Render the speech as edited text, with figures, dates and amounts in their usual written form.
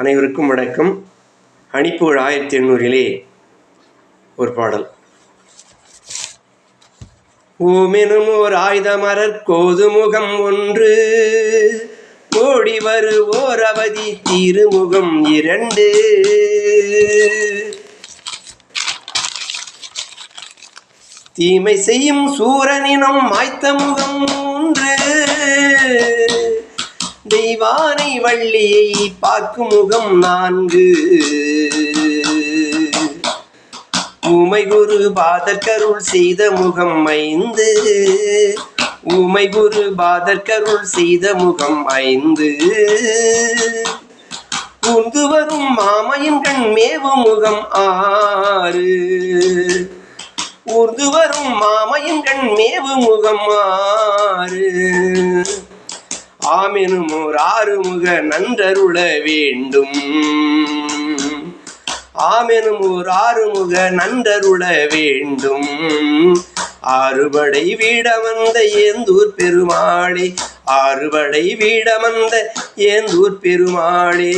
அனைவருக்கும் வணக்கம். அணிப்புகழ் 1800 ஒரு பாடல். ஓமெனும் ஓர் ஆயுதமரற் கோதுமுகம் ஒன்று, ஓடி வருவோர் அவதி திருமுகம் இரண்டு. தீமை செய்யும் சூரனினும் மாய்த்த முகம் மூன்று, தெய்வானை வள்ளியை பார்க்கும் முகம் நான்கு. ஊமை குரு பாதற்கருள் செய்த முகம் 5, ஊமை குரு பாதற்கருள் செய்த முகம் 5. ஊர்ந்து வரும் மாமையின் கண் மேவு முகம் 6, ஊர்ந்து வரும் மாமையின் கண் மேவு முகம் 6. ஆமெனும் ஓர் ஆறுமுக நன்றருள வேண்டும், ஆமெனும் ஓர் ஆறுமுக நன்றருள வேண்டும். ஆறுபடை வீடமர்ந்த ஏந்தூர் பெருமாளே, ஆறுபடை வீடமர்ந்த ஏந்தூர் பெருமாளே.